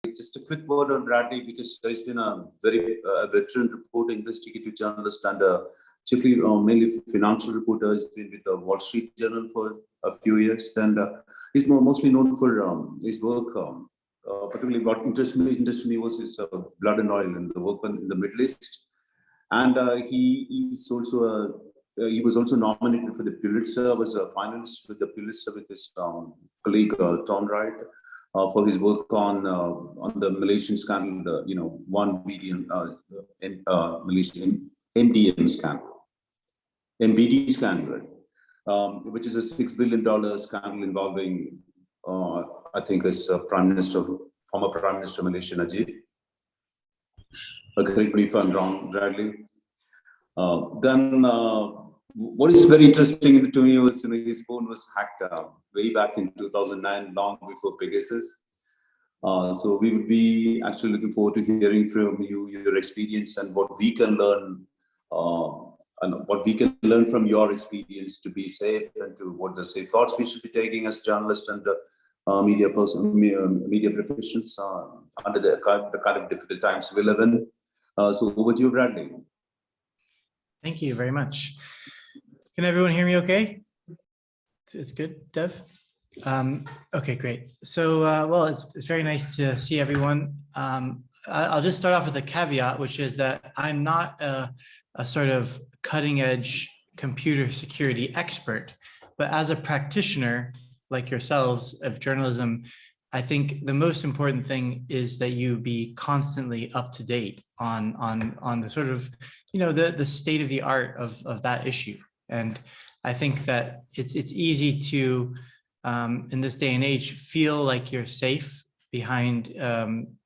Just a quick word on Bradley, because he's been a very veteran reporter, investigative journalist, and chiefly mainly financial reporter. He's been with the Wall Street Journal for a few years, and he's mostly known for his work. Particularly, what interested me was his blood and oil and the work in the Middle East, and he was also nominated for the Pulitzer. Was a finalist with the Pulitzer with his colleague Tom Wright. For his work on the Malaysian scandal, the 1 billion Malaysian MDM scandal, MBD scandal, which is a $6 billion scandal involving, I think, as former Prime Minister Malaysia Najib. Correct me if I'm wrong, Bradley. Then what is very interesting to me was, his phone was hacked way back in 2009, long before Pegasus. So we would be actually looking forward to hearing from you, your experience, and what we can learn, from your experience to be safe, and to what the safe thoughts we should be taking as journalists and media professionals under the kind of difficult times we live in. So over to you, Bradley. Thank you very much. Can everyone hear me okay? It's good, Dev? Okay, great. So, well, it's very nice to see everyone. I'll just start off with a caveat, which is that I'm not a sort of cutting edge computer security expert, but as a practitioner like yourselves of journalism, I think the most important thing is that you be constantly up to date on the sort of, the state of the art of that issue. And I think that it's easy to, in this day and age, feel like you're safe behind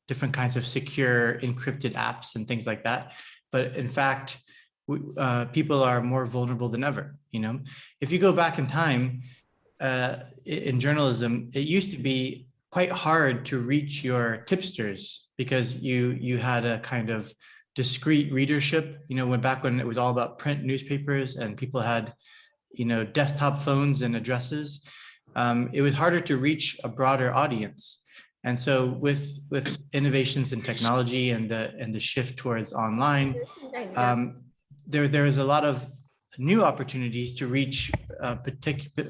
different kinds of secure encrypted apps and things like that. But in fact, people are more vulnerable than ever. If you go back in time in journalism, it used to be quite hard to reach your tipsters because you had a kind of discrete readership, back when it was all about print newspapers and people had, desktop phones and addresses. It was harder to reach a broader audience. And so with innovations in technology and the shift towards online, there is a lot of new opportunities to reach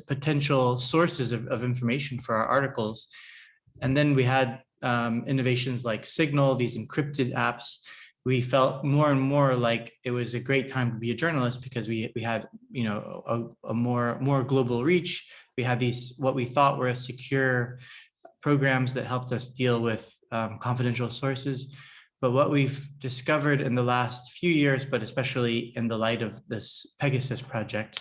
potential sources of information for our articles. And then we had innovations like Signal, these encrypted apps. We felt more and more like it was a great time to be a journalist because we had, a more global reach. We had these, what we thought were secure programs that helped us deal with confidential sources. But what we've discovered in the last few years, but especially in the light of this Pegasus project,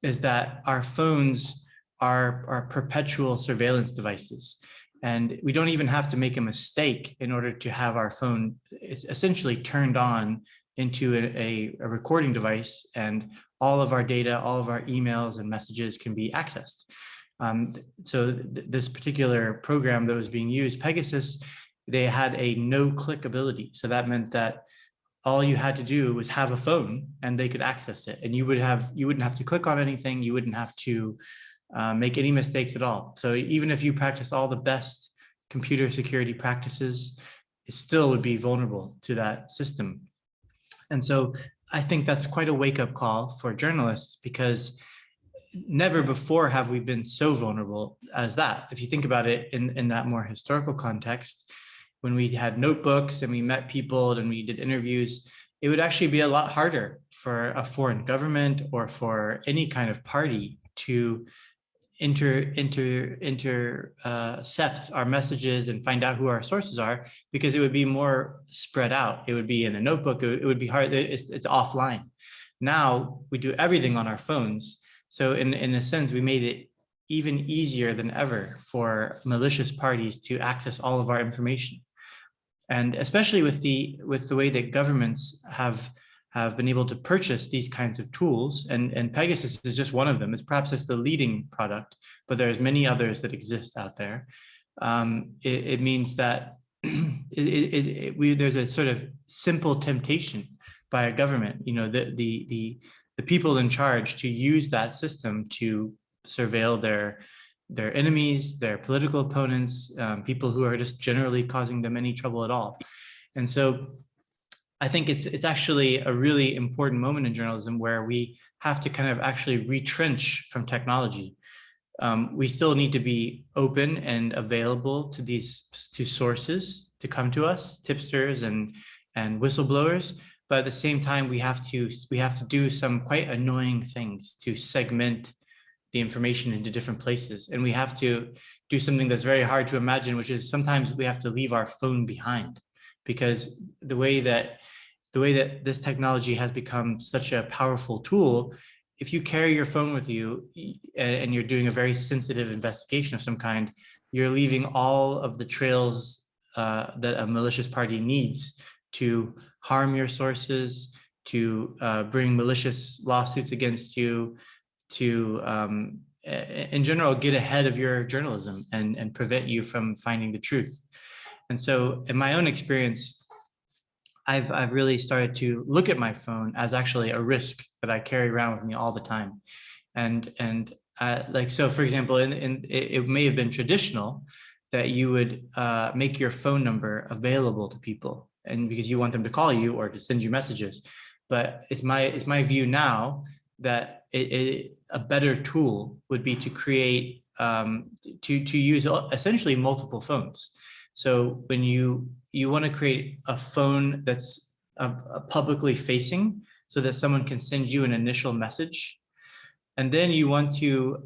is that our phones are perpetual surveillance devices. And we don't even have to make a mistake in order to have our phone essentially turned on into a recording device, and all of our data, all of our emails and messages can be accessed. So this particular program that was being used, Pegasus, they had a no-click ability. So that meant that all you had to do was have a phone and they could access it. And you wouldn't have to click on anything. You wouldn't have to make any mistakes at all. So even if you practice all the best computer security practices, it still would be vulnerable to that system. And so I think that's quite a wake-up call for journalists, because never before have we been so vulnerable as that. If you think about it in that more historical context, when we had notebooks and we met people and we did interviews, it would actually be a lot harder for a foreign government or for any kind of party to intercept our messages and find out who our sources are, because it would be more spread out. It would be in a notebook. It would be hard. It's offline. Now we do everything on our phones. So in a sense, we made it even easier than ever for malicious parties to access all of our information. And especially with the way that governments have been able to purchase these kinds of tools, and Pegasus is just one of them. It's perhaps the leading product, but there's many others that exist out there. It means that there's a sort of simple temptation by a government, the people in charge, to use that system to surveil their enemies, their political opponents, people who are just generally causing them any trouble at all. And so I think it's actually a really important moment in journalism where we have to kind of actually retrench from technology. We still need to be open and available to these sources to come to us, tipsters and whistleblowers. But at the same time, we have to do some quite annoying things to segment the information into different places. And we have to do something that's very hard to imagine, which is sometimes we have to leave our phone behind, because the way that this technology has become such a powerful tool, if you carry your phone with you and you're doing a very sensitive investigation of some kind, you're leaving all of the trails that a malicious party needs to harm your sources, to bring malicious lawsuits against you, to in general get ahead of your journalism and prevent you from finding the truth. And so in my own experience, I've really started to look at my phone as actually a risk that I carry around with me all the time. And like, so for example, it may have been traditional that you would make your phone number available to people, and because you want them to call you or to send you messages. But it's my view now that a better tool would be to create to use essentially multiple phones. So when you want to create a phone that's publicly facing, so that someone can send you an initial message, and then you want to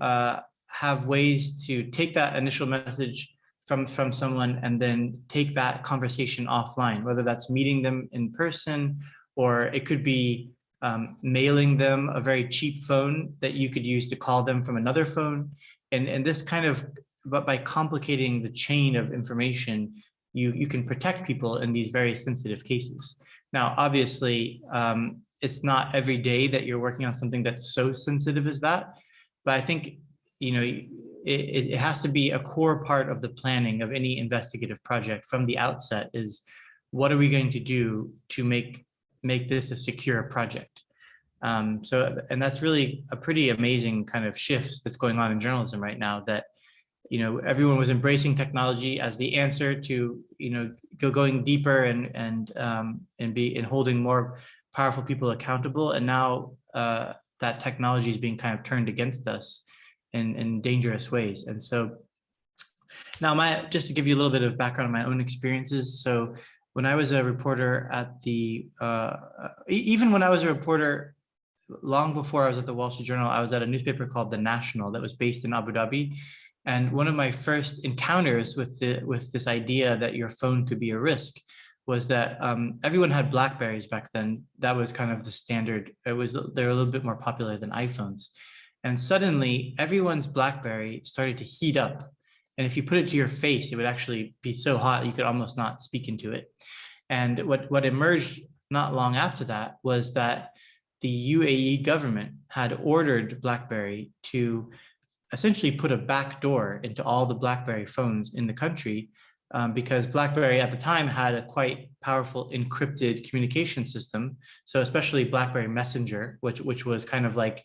have ways to take that initial message from someone and then take that conversation offline, whether that's meeting them in person, or it could be mailing them a very cheap phone that you could use to call them from another phone. And this kind of, but by complicating the chain of information, you can protect people in these very sensitive cases. Now, obviously, it's not every day that you're working on something that's so sensitive as that, but I think, it has to be a core part of the planning of any investigative project from the outset is, what are we going to do to make this a secure project? And that's really a pretty amazing kind of shift that's going on in journalism right now, that everyone was embracing technology as the answer to going deeper and holding more powerful people accountable, and now that technology is being kind of turned against us in dangerous ways. And so now, just to give you a little bit of background on my own experiences. So when I was a reporter at even when I was a reporter long before I was at the Wall Street Journal, I was at a newspaper called The National that was based in Abu Dhabi. And one of my first encounters with this idea that your phone could be a risk was that everyone had BlackBerries back then. That was kind of the standard. They were a little bit more popular than iPhones. And suddenly everyone's BlackBerry started to heat up. And if you put it to your face, it would actually be so hot you could almost not speak into it. And what emerged not long after that was that the UAE government had ordered BlackBerry to essentially put a backdoor into all the BlackBerry phones in the country, because BlackBerry at the time had a quite powerful encrypted communication system. So especially BlackBerry Messenger, which was kind of like,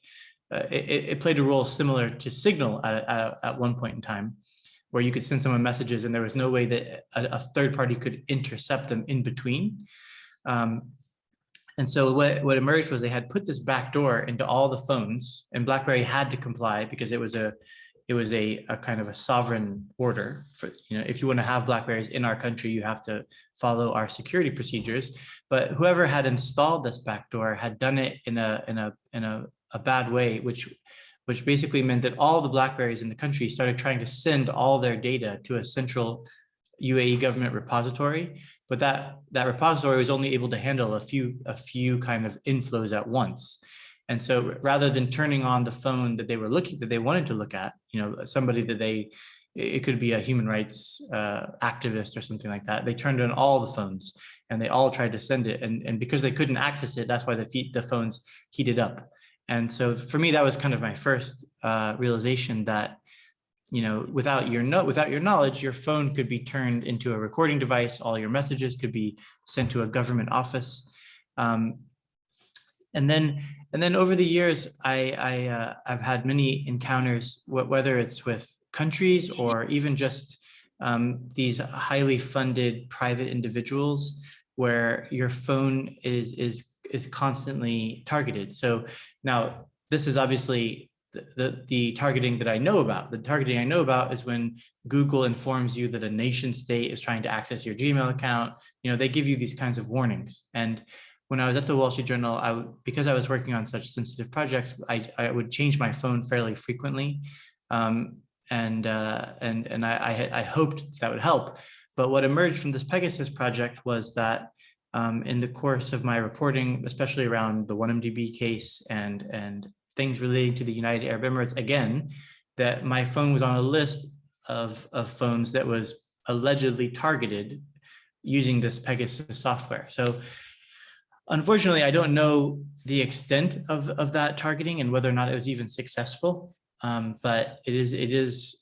it played a role similar to Signal at one point in time, where you could send someone messages and there was no way that a third party could intercept them in between. And so what emerged was they had put this backdoor into all the phones, and BlackBerry had to comply because it was a kind of a sovereign order. For, if you want to have BlackBerries in our country, you have to follow our security procedures. But whoever had installed this backdoor had done it in a bad way, which basically meant that all the BlackBerries in the country started trying to send all their data to a central UAE government repository, but that repository was only able to handle a few kind of inflows at once. And so rather than turning on the phone that they wanted to look at, somebody it could be a human rights activist or something like that, they turned on all the phones and they all tried to send it. And because they couldn't access it, that's why the phones heated up. And so for me, that was kind of my first realization that, without your knowledge, your phone could be turned into a recording device. All your messages could be sent to a government office. And then over the years, I've had many encounters, whether it's with countries or even just these highly funded private individuals where your phone is constantly targeted. So now this is obviously the targeting that I know about. The targeting I know about is when Google informs you that a nation state is trying to access your Gmail account. They give you these kinds of warnings. And when I was at the Wall Street Journal, because I was working on such sensitive projects, I would change my phone fairly frequently. And I hoped that would help. But what emerged from this Pegasus project was that in the course of my reporting, especially around the 1MDB case and things relating to the United Arab Emirates, again, that my phone was on a list of phones that was allegedly targeted using this Pegasus software. So unfortunately, I don't know the extent of that targeting and whether or not it was even successful. But it is,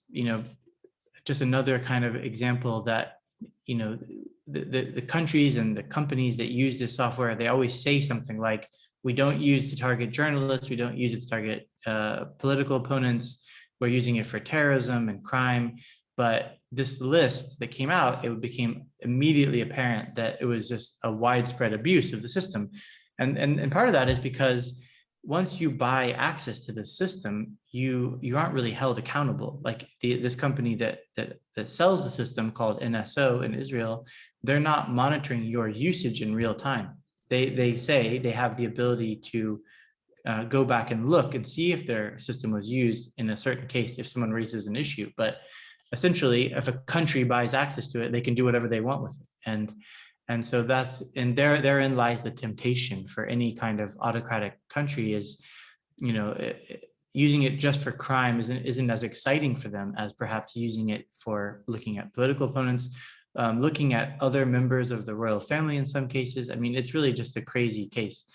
just another kind of example that, the countries and the companies that use this software, they always say something like, we don't use to target journalists, we don't use it to target political opponents, we're using it for terrorism and crime. But this list that came out, it became immediately apparent that it was just a widespread abuse of the system. And part of that is because once you buy access to this system, you aren't really held accountable. Like this company that sells the system called NSO in Israel, they're not monitoring your usage in real time. They say they have the ability to go back and look and see if their system was used in a certain case if someone raises an issue. But essentially, if a country buys access to it, they can do whatever they want with it. And so therein lies the temptation for any kind of autocratic country is, using it just for crime isn't as exciting for them as perhaps using it for looking at political opponents, looking at other members of the royal family in some cases. I mean, it's really just a crazy case.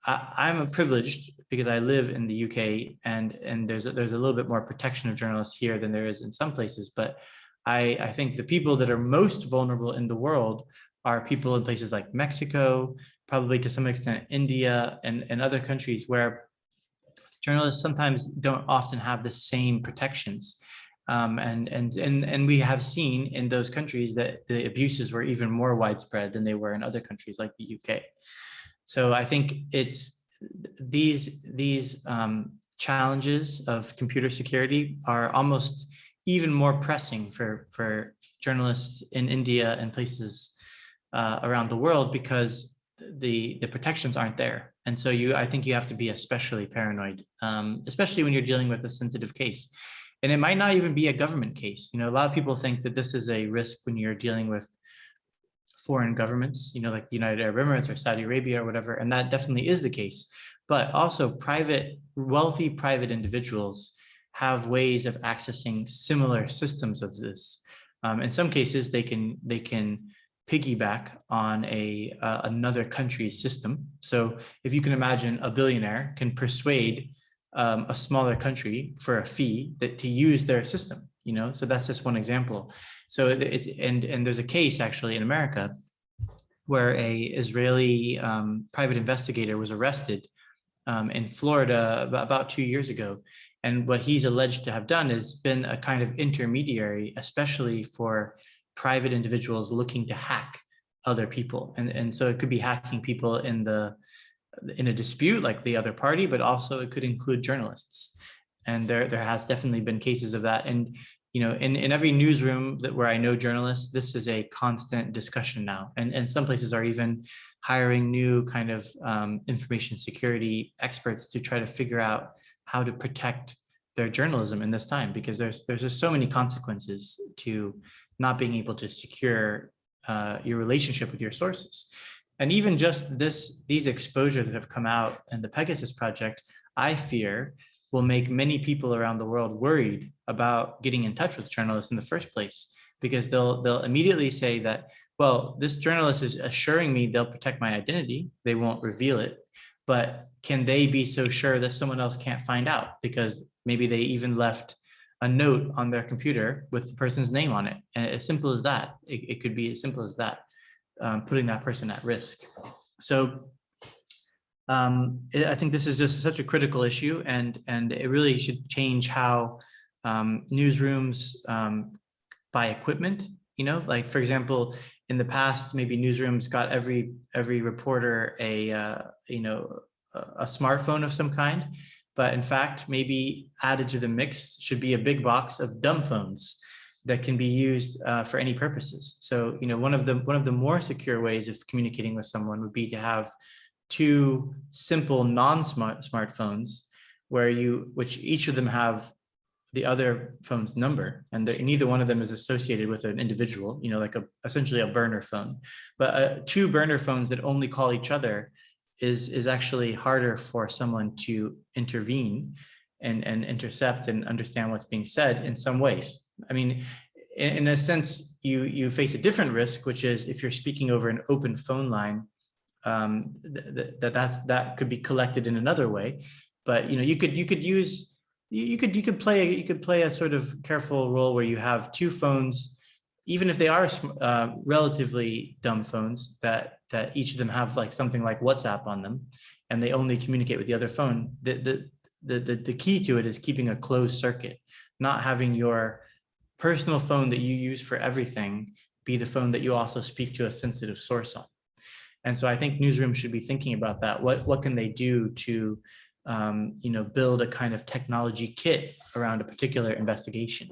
I'm privileged because I live in the UK and there's a little bit more protection of journalists here than there is in some places. But I think the people that are most vulnerable in the world are people in places like Mexico, probably to some extent India and other countries where journalists sometimes don't often have the same protections. And we have seen in those countries that the abuses were even more widespread than they were in other countries like the UK. So I think it's these challenges of computer security are almost even more pressing for journalists in India and places around the world because the protections aren't there. And so I think you have to be especially paranoid, especially when you're dealing with a sensitive case. And it might not even be a government case. A lot of people think that this is a risk when you're dealing with foreign governments, like the United Arab Emirates or Saudi Arabia or whatever. And that definitely is the case. But also wealthy private individuals have ways of accessing similar systems of this. In some cases, they can piggyback on another country's system. So if you can imagine a billionaire can persuade a smaller country for a fee to use their system, so that's just one example. So and there's a case actually in America where a Israeli private investigator was arrested in Florida about 2 years ago. And what he's alleged to have done is been a kind of intermediary, especially for private individuals looking to hack other people. And so it could be hacking people in a dispute like the other party, but also it could include journalists. And there has definitely been cases of that. And in every newsroom where I know journalists, this is a constant discussion now. And some places are even hiring new kind of information security experts to try to figure out how to protect their journalism in this time, because there's just so many consequences to not being able to secure your relationship with your sources. And even just these exposures that have come out in the Pegasus project, I fear will make many people around the world worried about getting in touch with journalists in the first place, because they'll immediately say that, well, this journalist is assuring me they'll protect my identity, they won't reveal it, but can they be so sure that someone else can't find out? Because maybe they even left a note on their computer with the person's name on it. And as simple as that, it could be as simple as that, putting that person at risk. So I think this is just such a critical issue, and it really should change how newsrooms buy equipment, like for example, in the past, maybe newsrooms got every reporter a smartphone of some kind, but in fact, maybe added to the mix should be a big box of dumb phones that can be used for any purposes. So, one of the more secure ways of communicating with someone would be to have two simple smartphones which each of them have the other phone's number, and neither one of them is associated with an individual, like essentially a burner phone. But two burner phones that only call each other is actually harder for someone to intervene and intercept and understand what's being said in some ways. I mean, in a sense, you face a different risk, which is if you're speaking over an open phone line, that could be collected in another way. But you could play a sort of careful role where you have two phones, even if they are relatively dumb phones, that each of them have like something like WhatsApp on them, and they only communicate with the other phone. The key to it is keeping a closed circuit, not having your personal phone that you use for everything be the phone that you also speak to a sensitive source on. And so I think newsrooms should be thinking about that. What can they do to build a kind of technology kit around a particular investigation?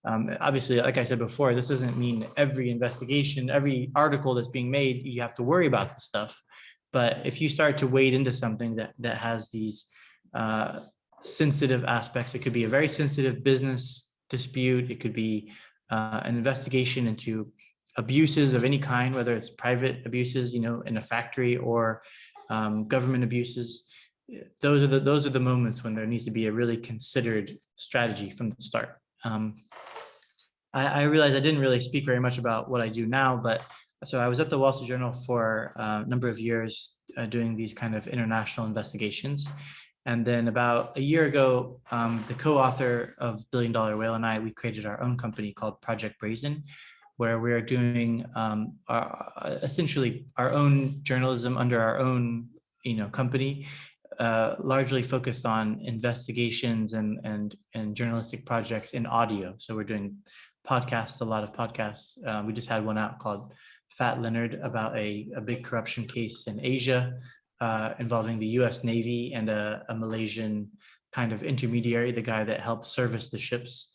Obviously, like I said before, this doesn't mean every investigation, every article that's being made, you have to worry about this stuff. But if you start to wade into something that has these sensitive aspects, it could be a very sensitive business dispute. It could be an investigation into abuses of any kind, whether it's private abuses, in a factory, or government abuses. Those are the moments when there needs to be a really considered strategy from the start. I realized I didn't really speak very much about what I do now, but so I was at the Wall Street Journal for a number of years doing these kind of international investigations. And then about a year ago, the co-author of Billion Dollar Whale and I, we created our own company called Project Brazen, where we're doing essentially our own journalism under our own company, largely focused on investigations and journalistic projects in audio. So we're doing podcasts, a lot of podcasts. We just had one out called Fat Leonard about a big corruption case in Asia involving the US Navy and a Malaysian kind of intermediary, the guy that helped service the ships.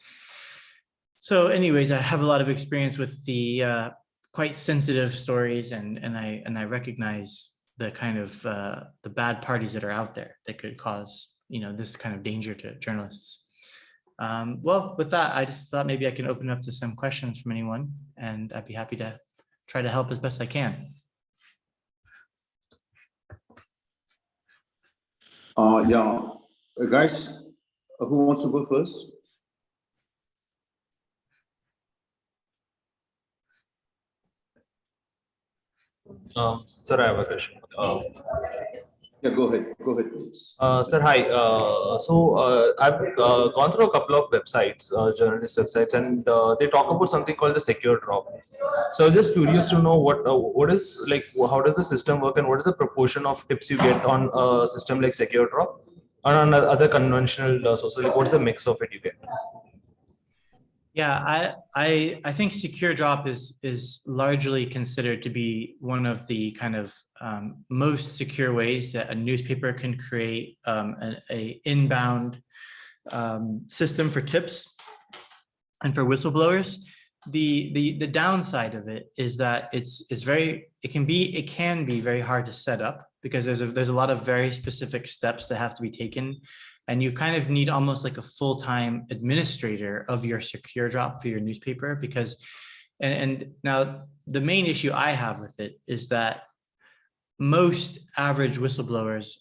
So anyways, I have a lot of experience with the quite sensitive stories, and I recognize the kind of the bad parties that are out there that could cause this kind of danger to journalists. Well, with that, I just thought maybe I can open up to some questions from anyone, and I'd be happy to try to help as best I can. Yeah, guys, who wants to go first? Sir, I have a question. Yeah, go ahead, please. Sir, hi. I've gone through a couple of websites, journalist websites, and they talk about something called the secure drop. So just curious to know what is like, how does the system work, and what is the proportion of tips you get on a system like secure drop, or on other conventional sources? Like, what's the mix of it you get? Yeah, I think secure drop is largely considered to be one of the kind of most secure ways that a newspaper can create an inbound system for tips and for whistleblowers. The downside of it is that it can be very hard to set up, because there's a lot of very specific steps that have to be taken. And you kind of need almost like a full-time administrator of your secure drop for your newspaper, because, and now the main issue I have with it is that most average whistleblowers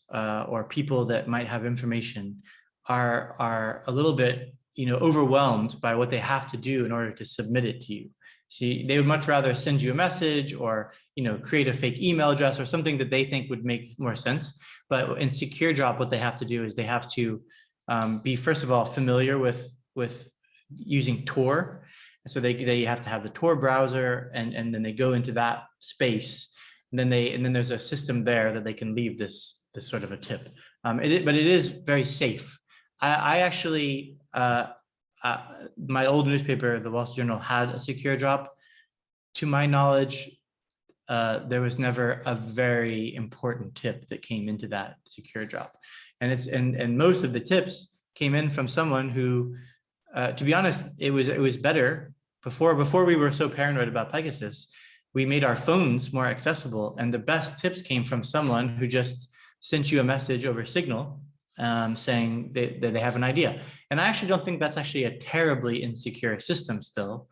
or people that might have information are a little bit, overwhelmed by what they have to do in order to submit it to you. See, they would much rather send you a message or, create a fake email address or something that they think would make more sense. But in secure drop, what they have to do is they have to be, first of all, familiar with using Tor. So they have to have the Tor browser, and then they go into that space. And then there's a system there that they can leave this sort of a tip. But it is very safe. I actually my old newspaper, the Wall Street Journal, had a secure drop. To my knowledge, there was never a very important tip that came into that secure drop. And most of the tips came in from someone who, to be honest, it was better before we were so paranoid about Pegasus. We made our phones more accessible, and the best tips came from someone who just sent you a message over Signal saying that they have an idea. And I actually don't think that's actually a terribly insecure system still,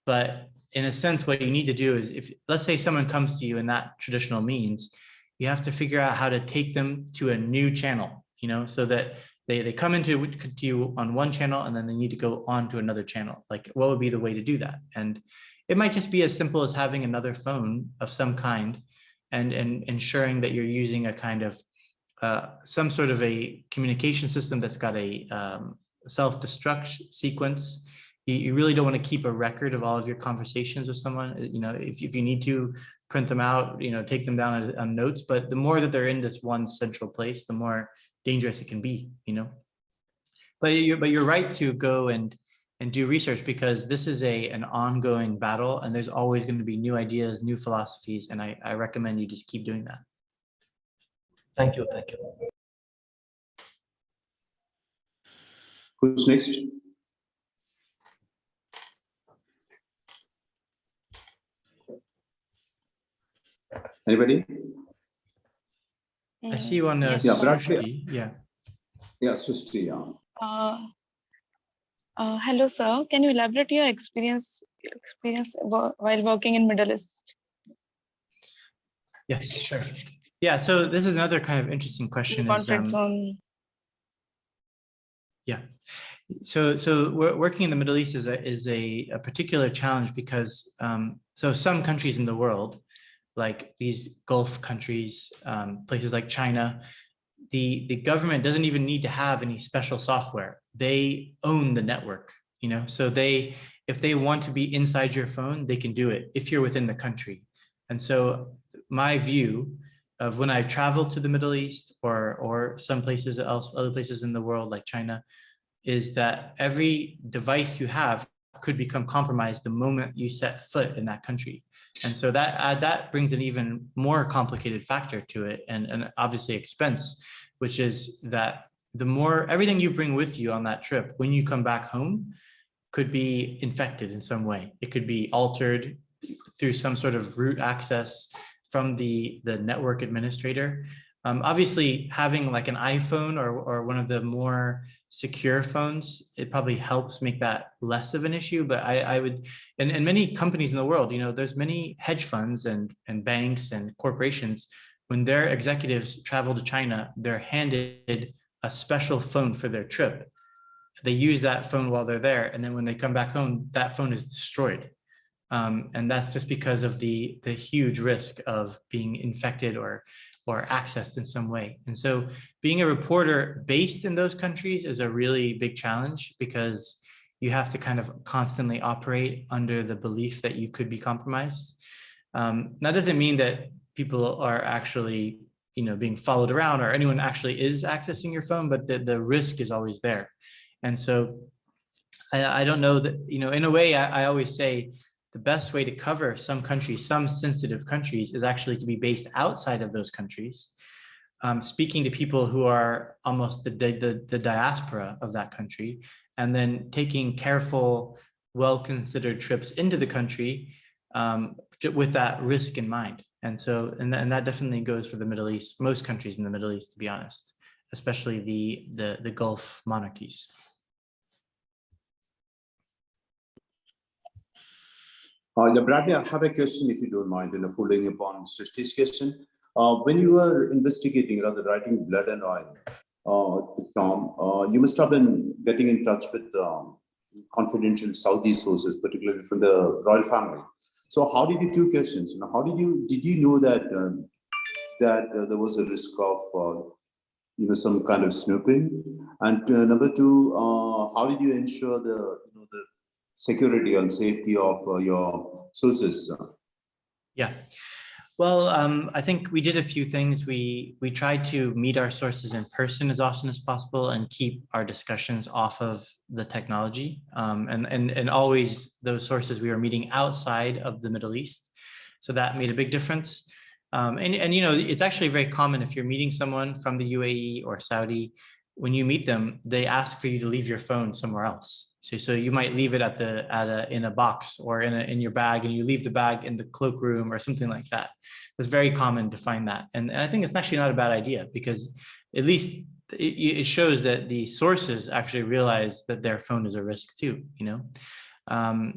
but in a sense, what you need to do is, if let's say someone comes to you in that traditional means, you have to figure out how to take them to a new channel, so that they come into you on one channel and then they need to go on to another channel. Like, what would be the way to do that? And it might just be as simple as having another phone of some kind and ensuring that you're using a kind of some sort of a communication system that's got a self-destruct sequence. You really don't want to keep a record of all of your conversations with someone. If you need to print them out, take them down on notes, but the more that they're in this one central place, the more dangerous it can be, But you're right to go and do research, because this is an ongoing battle, and there's always going to be new ideas, new philosophies, and I recommend you just keep doing that. Thank you. Who's next? Anybody? I see you on Yes. Srishti. Yeah, Srishti, yeah. Hello, sir. Can you elaborate your experience while working in Middle East? Yes, sure. Yeah, so this is another kind of interesting question. Conflict zone. Yeah. So working in the Middle East is a particular challenge because so some countries in the world, like these Gulf countries, places like China, the government doesn't even need to have any special software. They own the network, so if they want to be inside your phone, they can do it if you're within the country. And so my view of when I travel to the Middle East or some places else, other places in the world like China, is that every device you have could become compromised the moment you set foot in that country. And so that brings an even more complicated factor to it, and obviously expense, which is that the more everything you bring with you on that trip, when you come back home, could be infected in some way. It could be altered through some sort of root access from the network administrator. Obviously, having like an iPhone or one of the more secure phones, it probably helps make that less of an issue. But I would, and many companies in the world, there's many hedge funds and banks and corporations, when their executives travel to China, they're handed a special phone for their trip. They use that phone while they're there, and then when they come back home, that phone is destroyed. And that's just because of the huge risk of being infected or accessed in some way. And so being a reporter based in those countries is a really big challenge, because you have to kind of constantly operate under the belief that you could be compromised. That doesn't mean that people are actually, being followed around or anyone actually is accessing your phone, but the risk is always there. And so I don't know that, in a way, I always say the best way to cover some countries, some sensitive countries, is actually to be based outside of those countries, speaking to people who are almost the diaspora of that country, and then taking careful, well-considered trips into the country with that risk in mind. And so, and that definitely goes for the Middle East, most countries in the Middle East, to be honest, especially the Gulf monarchies. Yeah, Bradley, I have a question, if you don't mind, following upon Srishti's question. When you were investigating, rather writing Blood and Oil, Tom, you must have been getting in touch with confidential Saudi sources, particularly from the royal family. So how did you, two questions, did you know that there was a risk of some kind of snooping? And number two, how did you ensure the security and safety of your sources? Yeah. Well, I think we did a few things. We tried to meet our sources in person as often as possible and keep our discussions off of the technology. And always those sources we were meeting outside of the Middle East. So that made a big difference. And you know, it's actually very common if you're meeting someone from the UAE or Saudi, when you meet them, they ask for you to leave your phone somewhere else. So you might leave it in a box or in your bag, and you leave the bag in the cloakroom or something like that. It's very common to find that, and I think it's actually not a bad idea, because at least it shows that the sources actually realize that their phone is a risk too. You know,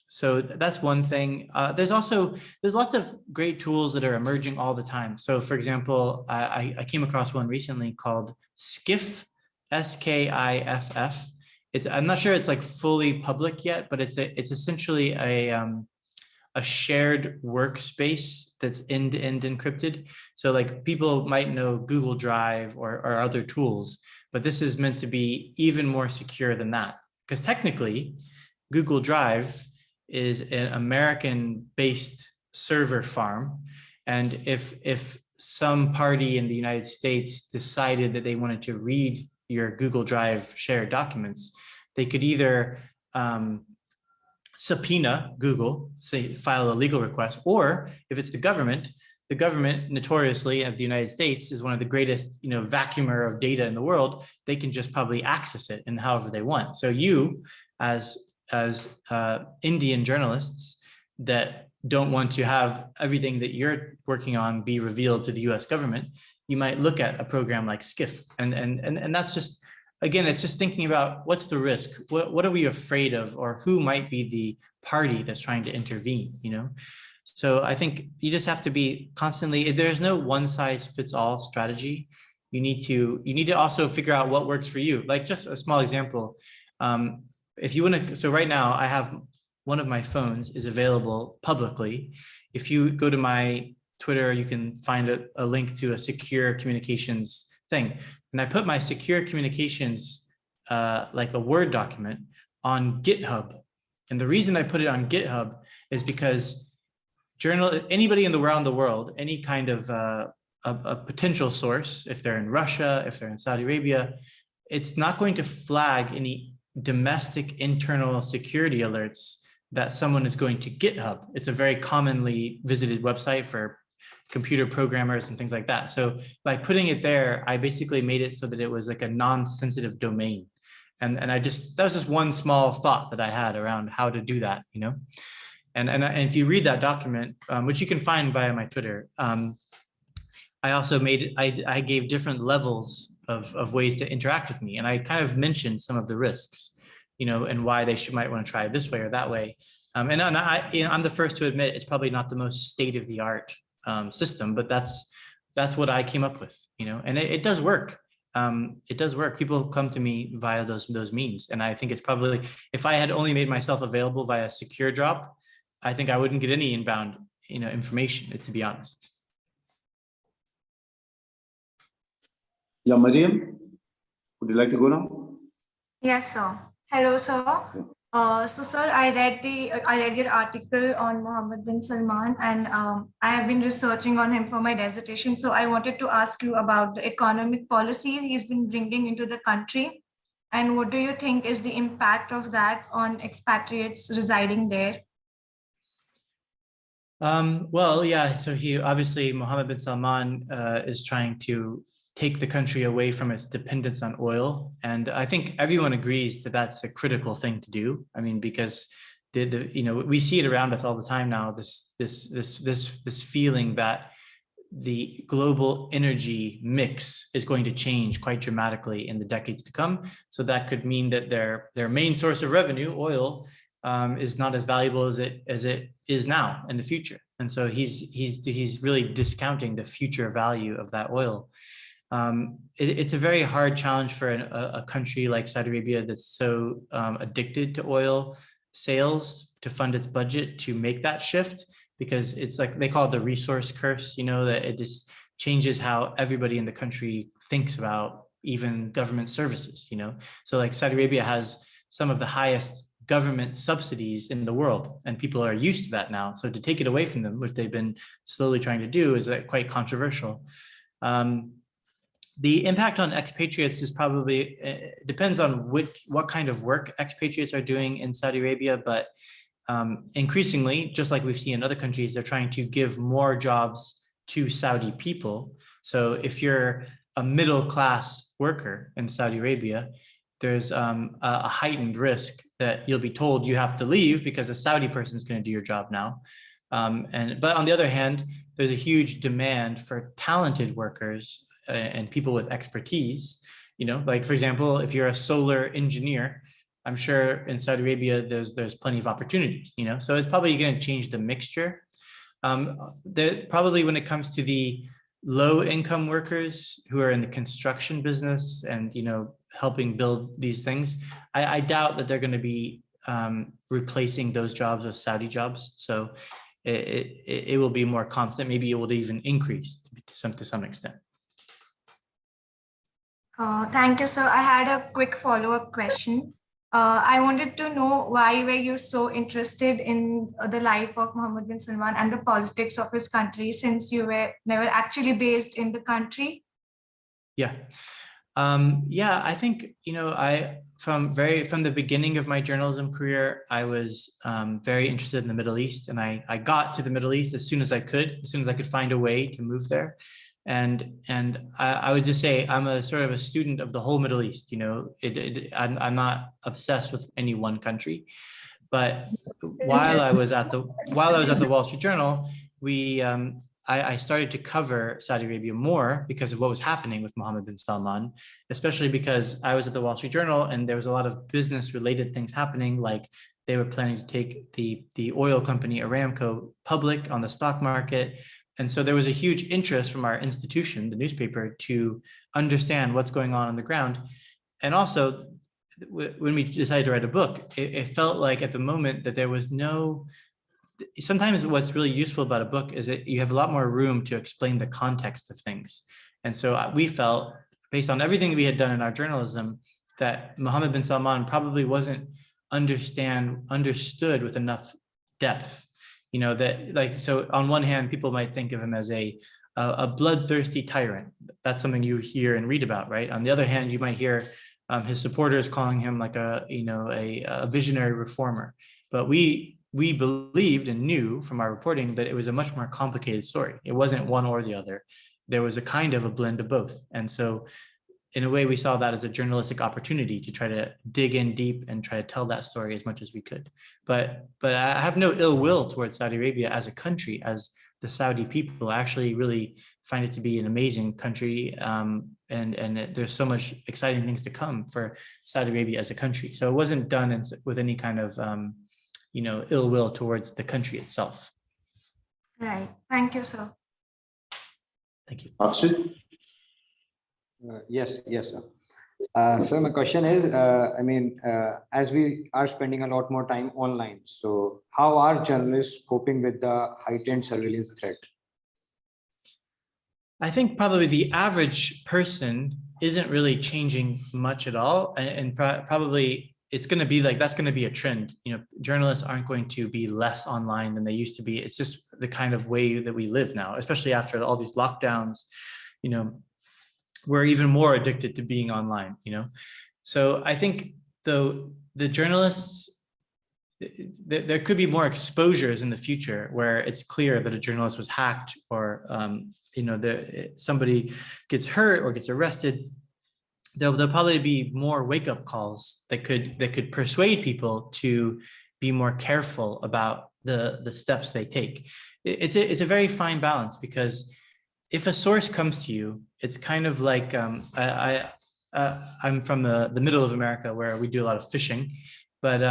so that's one thing. There's lots of great tools that are emerging all the time. So for example, I came across one recently called Skiff, SKIFF. I'm not sure it's like fully public yet, but it's essentially a shared workspace that's end-to-end encrypted. So like people might know Google Drive or other tools, but this is meant to be even more secure than that. Because technically, Google Drive is an American-based server farm. And if some party in the United States decided that they wanted to read your Google Drive shared documents, they could either subpoena Google, say file a legal request, or if it's the government notoriously of the United States is one of the greatest, you know, vacuumer of data in the world, they can just probably access it in however they want. So you, as Indian journalists that don't want to have everything that you're working on be revealed to the US government, you might look at a program like Skiff. And that's just, again, it's just thinking about what's the risk? What are we afraid of, or who might be the party that's trying to intervene, you know? So I think you just have to be constantly, there's no one size fits all strategy. You need to also figure out what works for you. Like just a small example. If you want to, so right now I have one of my phones is available publicly. If you go to my Twitter, you can find a link to a secure communications thing. And I put my secure communications, like a Word document, on GitHub. And the reason I put it on GitHub is because anybody around the world, any kind of a potential source, if they're in Russia, if they're in Saudi Arabia, it's not going to flag any domestic internal security alerts that someone is going to GitHub. It's a very commonly visited website for computer programmers and things like that. So by putting it there, I basically made it so that it was like a non-sensitive domain. And that was just one small thought that I had around how to do that, you know? And if you read that document, which you can find via my Twitter, I also I gave different levels of ways to interact with me. And I kind of mentioned some of the risks, you know, and why they might want to try it this way or that way. I'm the first to admit it's probably not the most state-of-the-art system, but that's what I came up with, you know, and it does work. It does work. People come to me via those means. And I think it's probably, if I had only made myself available via secure drop, I think I wouldn't get any inbound, you know, information, to be honest. Yeah, Mariam, would you like to go now? Yes, sir. Hello, sir. So, sir, I read your article on Mohammed bin Salman, and I have been researching on him for my dissertation. So, I wanted to ask you about the economic policies he's been bringing into the country, and what do you think is the impact of that on expatriates residing there? Well, yeah. So Mohammed bin Salman is trying to take the country away from its dependence on oil. And I think everyone agrees that that's a critical thing to do. I mean, because we see it around us all the time now, this feeling that the global energy mix is going to change quite dramatically in the decades to come. So that could mean that their main source of revenue, oil, is not as valuable as it is now in the future. And so he's really discounting the future value of that oil. It's a very hard challenge for a country like Saudi Arabia that's so addicted to oil sales to fund its budget to make that shift, because it's like they call it the resource curse, you know, that it just changes how everybody in the country thinks about even government services, you know. So like Saudi Arabia has some of the highest government subsidies in the world, and people are used to that now. So to take it away from them, which they've been slowly trying to do, is quite controversial. The impact on expatriates is probably, depends on what kind of work expatriates are doing in Saudi Arabia, but increasingly, just like we've seen in other countries, they're trying to give more jobs to Saudi people. So if you're a middle-class worker in Saudi Arabia, there's a heightened risk that you'll be told you have to leave because a Saudi person is going to do your job now. But on the other hand, there's a huge demand for talented workers and people with expertise. Like for example, if you're a solar engineer, I'm sure in Saudi Arabia there's plenty of opportunities. So it's probably going to change the mixture. Probably when it comes to the low-income workers who are in the construction business and helping build these things, I doubt that they're going to be replacing those jobs with Saudi jobs. So it will be more constant. Maybe it will even increase to some extent. Thank you, sir. I had a quick follow-up question. I wanted to know why were you so interested in the life of Mohammed bin Salman and the politics of his country, since you were never actually based in the country? Yeah. I think, from the beginning of my journalism career, I was very interested in the Middle East, and I got to the Middle East as soon as I could find a way to move there. And I would just say I'm a sort of a student of the whole Middle East. I'm not obsessed with any one country, but while I was at the Wall Street Journal, I started to cover Saudi Arabia more because of what was happening with Mohammed bin Salman, especially because I was at the Wall Street Journal and there was a lot of business related things happening, like they were planning to take the oil company Aramco public on the stock market. And so there was a huge interest from our institution, the newspaper, to understand what's going on the ground. And also, when we decided to write a book, it felt like at the moment that there was sometimes what's really useful about a book is that you have a lot more room to explain the context of things. And so we felt, based on everything we had done in our journalism, that Mohammed bin Salman probably wasn't understood with enough depth. So on one hand, people might think of him as a bloodthirsty tyrant. That's something you hear and read about, right? On the other hand, you might hear his supporters calling him like a visionary reformer. But we believed and knew from our reporting that it was a much more complicated story. It wasn't one or the other. There was a kind of a blend of both. And so in a way, we saw that as a journalistic opportunity to try to dig in deep and try to tell that story as much as we could. But I have no ill will towards Saudi Arabia as a country, as the Saudi people. I actually really find it to be an amazing country. And there's so much exciting things to come for Saudi Arabia as a country. So it wasn't done with any kind of, ill will towards the country itself. Right. Thank you, sir. Thank you. Akshit? Yes, sir. So my question is, as we are spending a lot more time online, so how are journalists coping with the heightened surveillance threat? I think probably the average person isn't really changing much at all, and probably it's going to be like, that's going to be a trend. Journalists aren't going to be less online than they used to be. It's just the kind of way that we live now, especially after all these lockdowns. We're even more addicted to being online. So I think though the journalists, there could be more exposures in the future where it's clear that a journalist was hacked, or somebody gets hurt or gets arrested. There'll probably be more wake-up calls that could persuade people to be more careful about the steps they take. It's a very fine balance, because if a source comes to you, it's kind of like I'm from the middle of America where we do a lot of fishing, but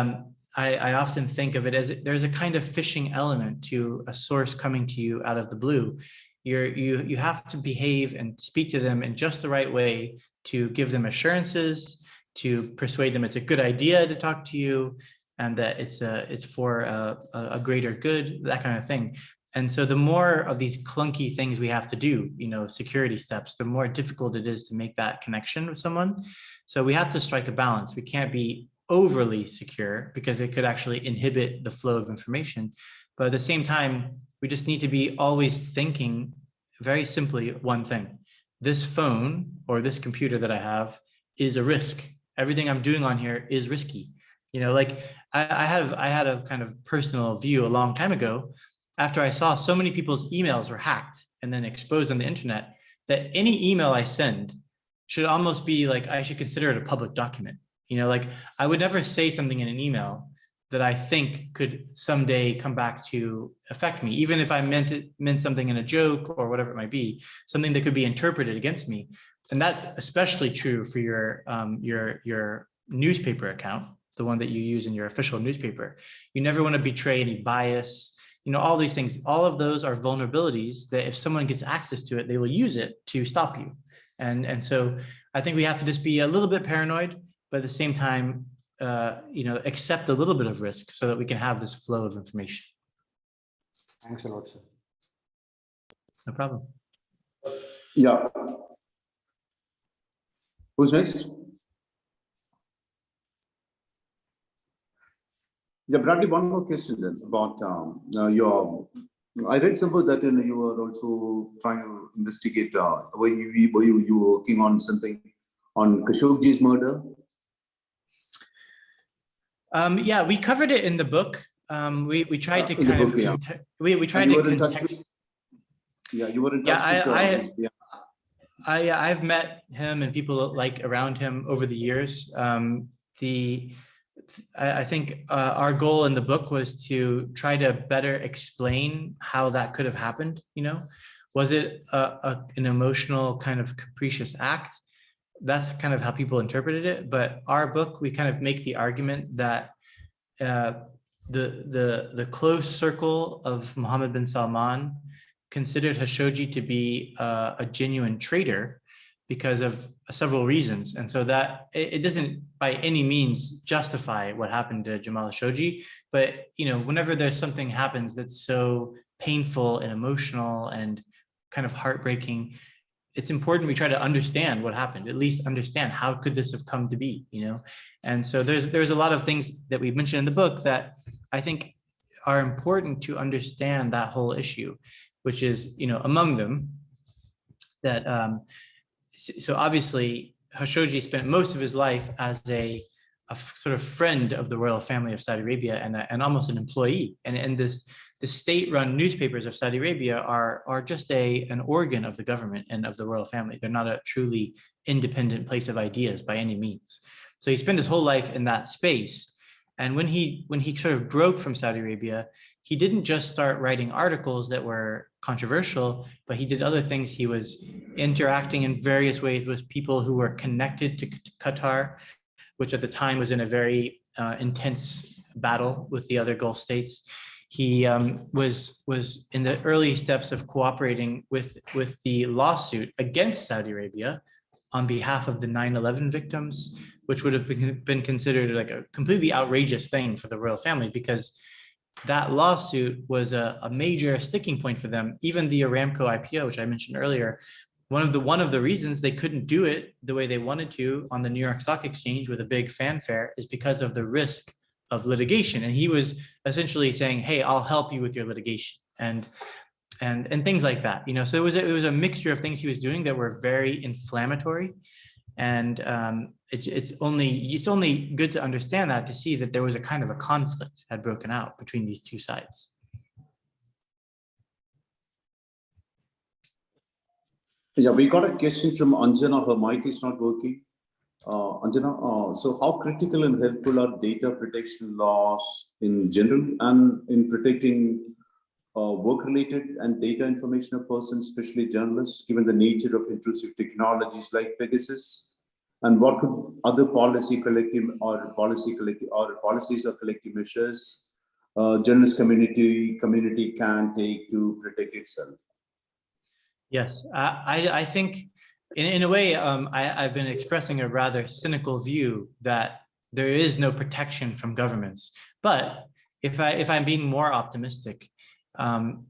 I often think of it as there's a kind of phishing element to a source coming to you out of the blue. You have to behave and speak to them in just the right way to give them assurances, to persuade them it's a good idea to talk to you, and that it's for a greater good, that kind of thing. And so the more of these clunky things we have to do, security steps, the more difficult it is to make that connection with someone. So we have to strike a balance. We can't be overly secure because it could actually inhibit the flow of information. But at the same time, we just need to be always thinking very simply one thing. This phone or this computer that I have is a risk. Everything I'm doing on here is risky. You know, like I had a kind of personal view a long time ago after I saw so many people's emails were hacked and then exposed on the internet, that any email I send should almost be like, I should consider it a public document. You know, like I would never say something in an email that I think could someday come back to affect me, even if I meant something in a joke or whatever it might be, something that could be interpreted against me. And that's especially true for your newspaper account, the one that you use in your official newspaper. You never want to betray any bias. You know, all these things, all of those are vulnerabilities that if someone gets access to it, they will use it to stop you. And so I think we have to just be a little bit paranoid, but at the same time, you know, accept a little bit of risk so that we can have this flow of information. Thanks a lot, sir. No problem. Yeah. Who's next? Yeah, Bradley, one more question then about your. I read somewhere that you were also trying to investigate. Were you were working on something on Khashoggi's murder? Yeah, we covered it in the book. We tried to In the kind book, of yeah. we tried to context. Yeah, you were in Yeah, touch with. I've met him and people like around him over the years. I think our goal in the book was to try to better explain how that could have happened. You know, was it an emotional kind of capricious act? That's kind of how people interpreted it. But our book, we kind of make the argument that the close circle of Mohammed bin Salman considered Khashoggi to be a genuine traitor because of several reasons. And so that it doesn't by any means justify what happened to Jamal Khashoggi, but you know, whenever there's something happens that's so painful and emotional and kind of heartbreaking, it's important we try to understand what happened, at least understand how could this have come to be, you know? And so there's a lot of things that we've mentioned in the book that I think are important to understand that whole issue, which is, you know, among them that, so obviously Khashoggi spent most of his life as a sort of friend of the royal family of Saudi Arabia and almost an employee. And the state-run newspapers of Saudi Arabia are just an organ of the government and of the royal family. They're not a truly independent place of ideas by any means. So he spent his whole life in that space. And when he sort of broke from Saudi Arabia, he didn't just start writing articles that were controversial, but he did other things. He was interacting in various ways with people who were connected to Qatar, which at the time was in a very intense battle with the other Gulf states. He was in the early steps of cooperating with the lawsuit against Saudi Arabia on behalf of the 9/11 victims, which would have been considered like a completely outrageous thing for the royal family, because that lawsuit was a major sticking point for them. Even the Aramco IPO, which I mentioned earlier, one of the reasons they couldn't do it the way they wanted to on the New York Stock Exchange with a big fanfare is because of the risk of litigation. And he was essentially saying, hey, I'll help you with your litigation and things like that. You know, so it was a mixture of things he was doing that were very inflammatory. And it's only good to understand that, to see that there was a kind of a conflict had broken out between these two sides. Yeah, we got a question from Anjana. Her mic is not working. Anjana, so how critical and helpful are data protection laws in general and in protecting work-related and data information of persons, especially journalists, given the nature of intrusive technologies like Pegasus? And what could other policies or collective measures journalist community can take to protect itself? Yes, I think in a way, I've been expressing a rather cynical view that there is no protection from governments. But if I'm being more optimistic,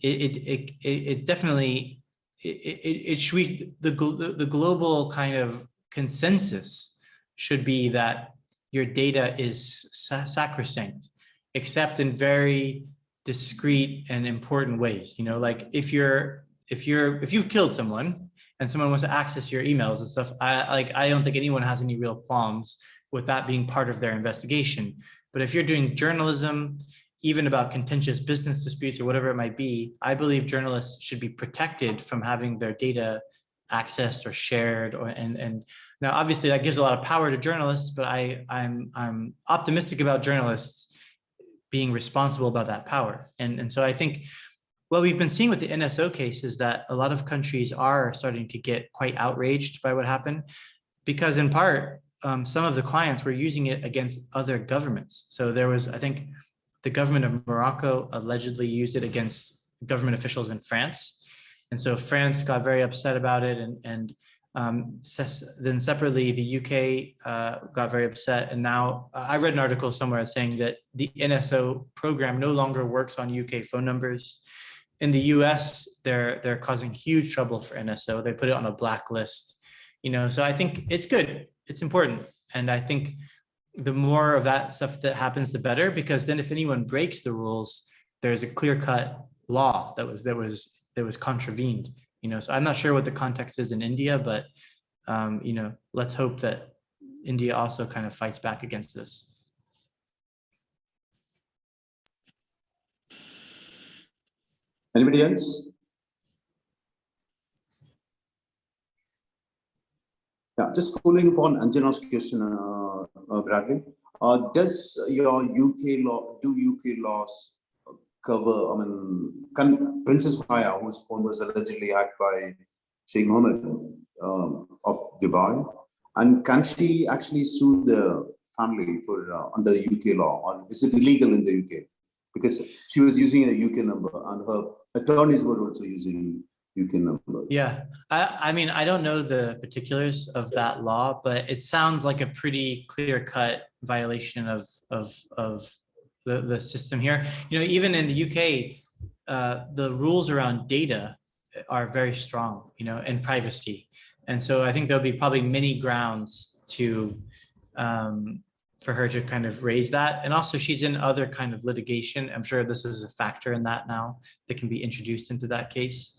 it definitely the global kind of consensus should be that your data is sacrosanct, except in very discrete and important ways. You know, like if you've killed someone and someone wants to access your emails and stuff, I don't think anyone has any real qualms with that being part of their investigation. But if you're doing journalism, even about contentious business disputes or whatever it might be, I believe journalists should be protected from having their data accessed or shared, and now obviously that gives a lot of power to journalists, but I'm optimistic about journalists being responsible about that power. And so I think what we've been seeing with the NSO case is that a lot of countries are starting to get quite outraged by what happened, because in part, some of the clients were using it against other governments. So there was, I think, the government of Morocco allegedly used it against government officials in France. And so France got very upset about it. And then separately, the UK got very upset. And now I read an article somewhere saying that the NSO program no longer works on UK phone numbers. In the US, they're causing huge trouble for NSO. They put it on a blacklist, you know, so I think it's good. It's important. And I think the more of that stuff that happens, the better, because then if anyone breaks the rules, there's a clear-cut law that was contravened, you know. So I'm not sure what the context is in India, but you know, let's hope that India also kind of fights back against this. Anybody else? Yeah, just following upon Anjana's question, Bradley, does your UK law, do UK laws cover, I mean, can Princess Maya, whose phone was allegedly hacked by Sheikh Mohammed of Dubai, and can she actually sue the family for under the UK law, or is it illegal in the UK? Because she was using a UK number and her attorneys were also using UK numbers. Yeah, I mean, I don't know the particulars of that law, but it sounds like a pretty clear-cut violation of the system here. You know, even in the UK, the rules around data are very strong, you know, and privacy. And so I think there'll be probably many grounds to for her to kind of raise that. And also she's in other kind of litigation. I'm sure this is a factor in that now that can be introduced into that case.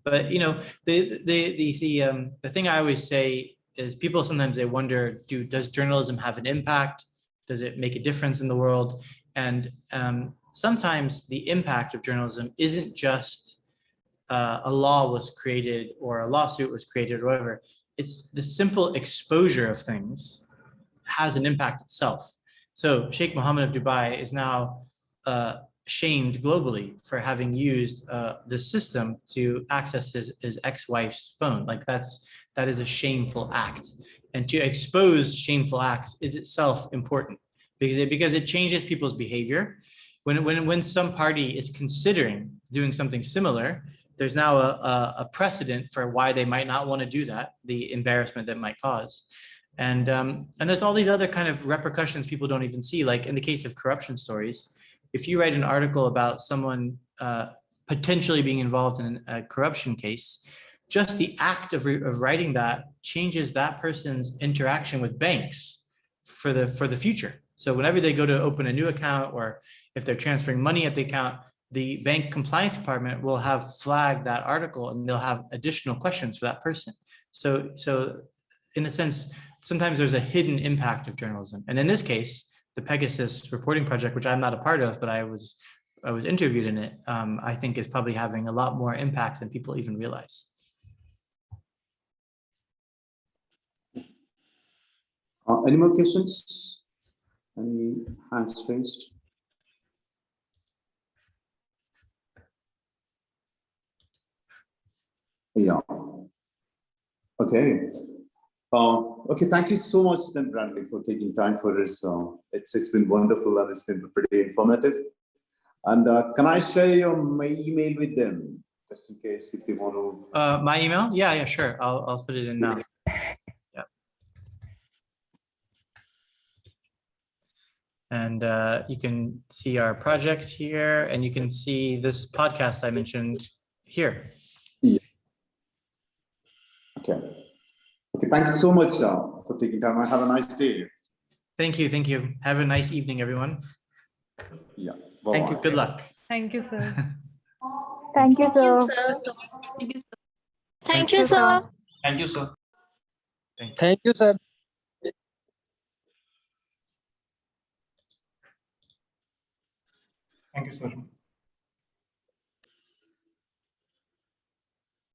But you know, the thing I always say is people sometimes they wonder, does journalism have an impact? Does it make a difference in the world? And sometimes the impact of journalism isn't just a law was created or a lawsuit was created or whatever. It's the simple exposure of things has an impact itself. So Sheikh Mohammed of Dubai is now shamed globally for having used the system to access his ex-wife's phone. Like that is a shameful act. And to expose shameful acts is itself important because it changes people's behavior. When some party is considering doing something similar, there's now a precedent for why they might not want to do that, the embarrassment that might cause. And there's all these other kind of repercussions people don't even see. Like in the case of corruption stories, if you write an article about someone potentially being involved in a corruption case, just the act of writing that changes that person's interaction with banks for the future. So whenever they go to open a new account or if they're transferring money at the account, the bank compliance department will have flagged that article and they'll have additional questions for that person. So in a sense, sometimes there's a hidden impact of journalism. And in this case, the Pegasus reporting project, which I'm not a part of, but I was interviewed in it, I think is probably having a lot more impacts than people even realize. Any more questions? Any hands raised? Yeah. Okay. Okay, thank you so much, then, Bradley, for taking time for this. It's been wonderful and it's been pretty informative. And can I share my email with them, just in case if they want to? My email? Yeah, sure. I'll put it in now. Yeah. And you can see our projects here, and you can see this podcast I mentioned here. Yeah. Okay. Okay, thanks so much for taking time. Have a nice day. Thank you. Thank you. Have a nice evening, everyone. Yeah. Thank you. Bye-bye. Good luck. Thank you, sir. Thank you, sir. Thank you, sir. Thank you, sir. Thank you, sir. Thank you, sir.